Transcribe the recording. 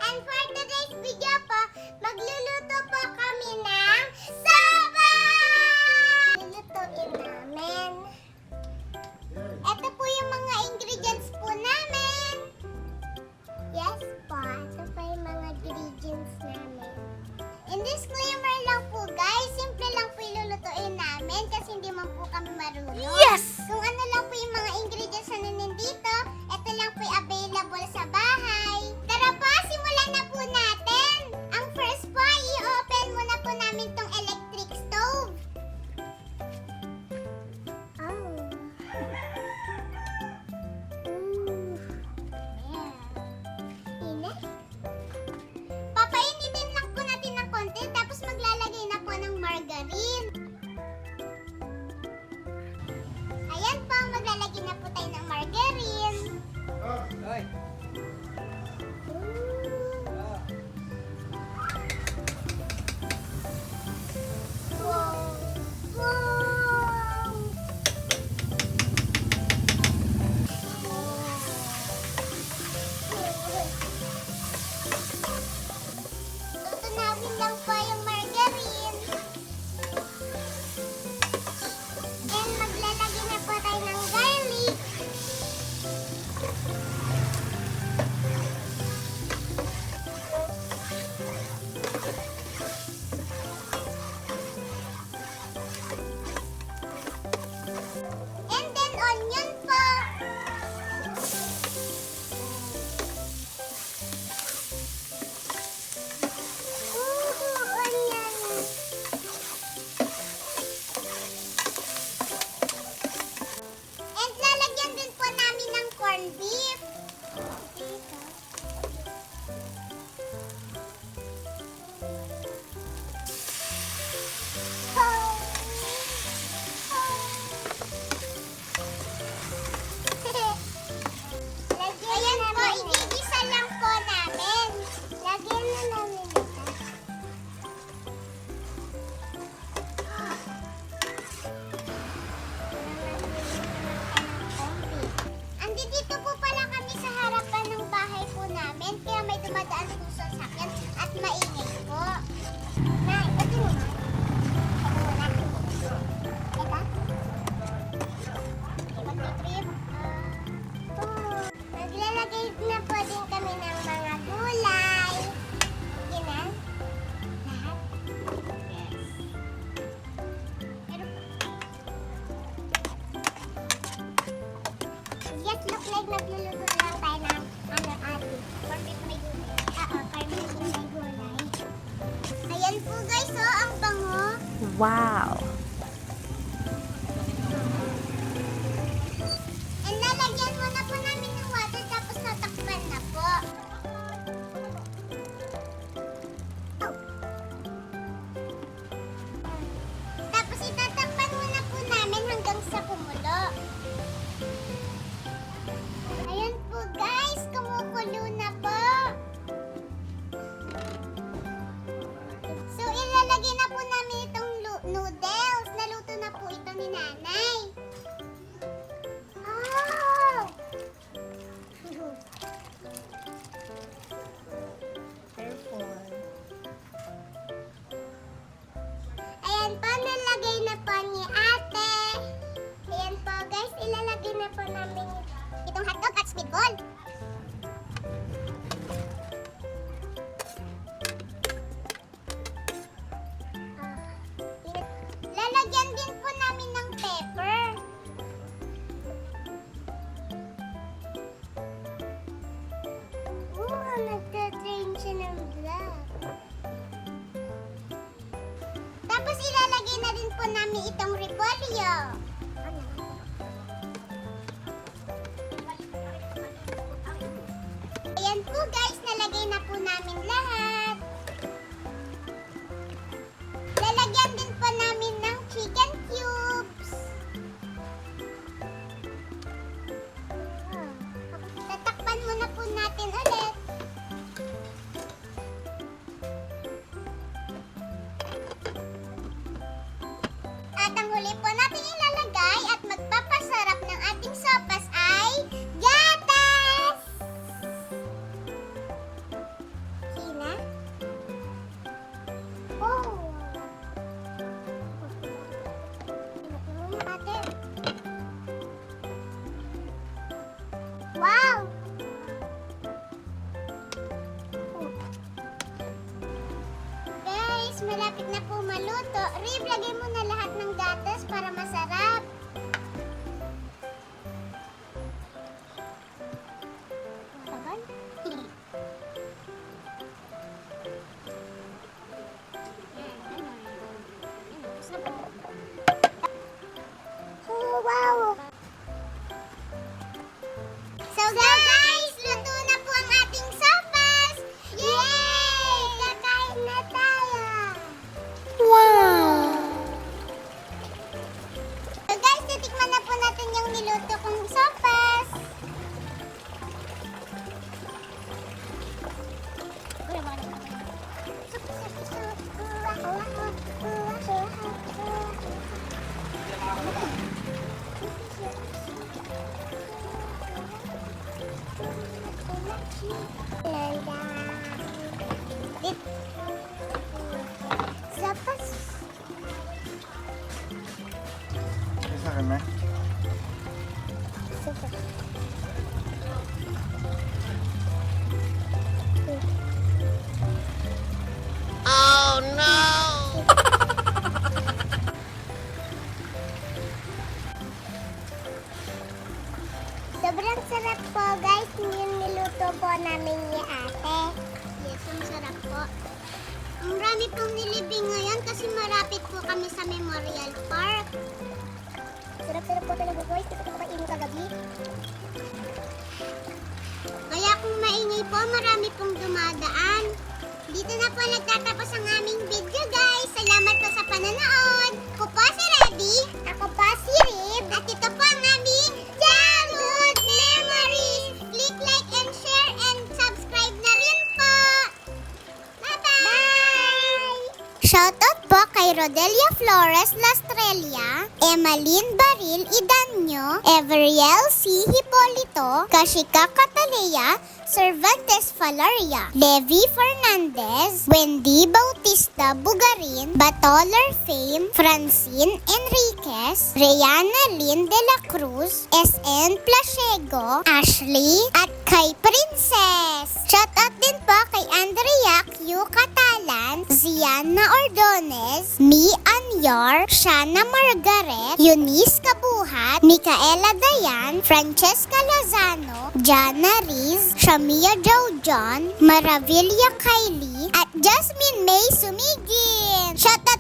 And for today's video po, magluluto po kami ng sabay! Lulutuin namin. Ito po yung mga ingredients po namin. Yes po, ito po yung mga ingredients namin. And disclaimer lang po guys, simple lang po ilulutuin namin kasi hindi man po kami marunong. Yes! Kung ano lang po yung mga ingredients na nandito, ito lang po yung available sa bahay. Tara po, simulan na po natin. Ang first po, i-open muna po namin tong electric stove. Oh. Yeah. Init. Papainitin lang po natin ng konti, tapos maglalagay na po ng margarine. Ayan po, maglalagay na po tayo ng margarine. Hoy. Wow! Wow! Tutunawin lang po yung margarine. And maglalagay na po tayo ng garlic. And then onion po. Ooh, onion. And lalagyan din po namin ng corned beef. Ayan po, igigisa lang po namin. Lagyan na namin ito. Andito po pala kami sa harapan ng bahay po namin, kaya may dumadaan po sa sakyan at maingay po. Na, ito naman. Ito muna. Ito. Mag-trip. Maglalagay na po din kami ng mga gulay. Sige na. Lahat. Yes. Pero, yes, look like nagluluto lang tayo ng ate. Perfect may gulay. Oo, perfect may gulay. Ayan po guys, oh, ang bango. Wow. And lalagyan muna po namin ng water tapos tatakpan na po. Tapos itatakpan muna po namin hanggang sa kumulo. Ayan po guys, kumukulo na po. So ilalagay na po namin itong noodles. Naluto na po ito ni nanay. Oh! Ayan po, nalagay na po ni ate. Ayan po guys, ilalagay na po namin itong hotdog at speedball. Lalagyan din po namin ng pepper. Nagtatrain siya ng black. Tapos ilalagay na din po namin itong repolyo. Ayan po guys, nalagay na po namin lahat. Lalagyan din po namin ng chicken cubes. Tatakpan muna po natin ulit. At ang huli po natin ilalagay at magpapasarap ng ating sopas ay gatas! malapit na po maluto. Rib, lagay mo na lahat ng gatas para masarap. Tagal? Oh, wow! So guys, luto na po ang ating sopas! Yay! Kakain na tayo! Wow! So guys, titikman na po natin yung niluto kong sopas. Sopas. Isa ka na. Super. Oh no! Sobrang sarap po guys, yung niluto po namin ni ate. Yes, ang sarap po. Ang marami pong nilibing ngayon kasi marapit po kami sa Memorial Park. Sarap-sarap po talaga guys, kasi ko makainin kagabi. Kaya kung maingay po, marami pong dumadaan. Dito na po nagtatapos ang aming video guys. Salamat po sa panonood. Ako po si Reddy. Ako po si Rib. At ito po ang aming childhood memories. Click like and share and subscribe na rin po. Bye-bye! Bye! Shoutout po kay Rodelia Flores Lastrelia, Emmaline Baril Idanyo, Everiel C. Hipolito, Kashika Catalea, Cervantes Falaria, Levi Fernandez, Wendy Bautista Bugarin, Batoler Fame, Francine Enriquez, Reyana Lynn de la Cruz, SN Plasiego, Ashley, at kay Princess. Shoutout din po kay Andrea Q. Catalan, Ziana Ordonez, Mi Anyar, Shana Margaret, Eunice Kabuhat, Micaela Dayan, Francesca Lozano, Jana Riz, Shamia Jojon, Maravilla Kylie, at Jasmine May Sumigin. Shoutout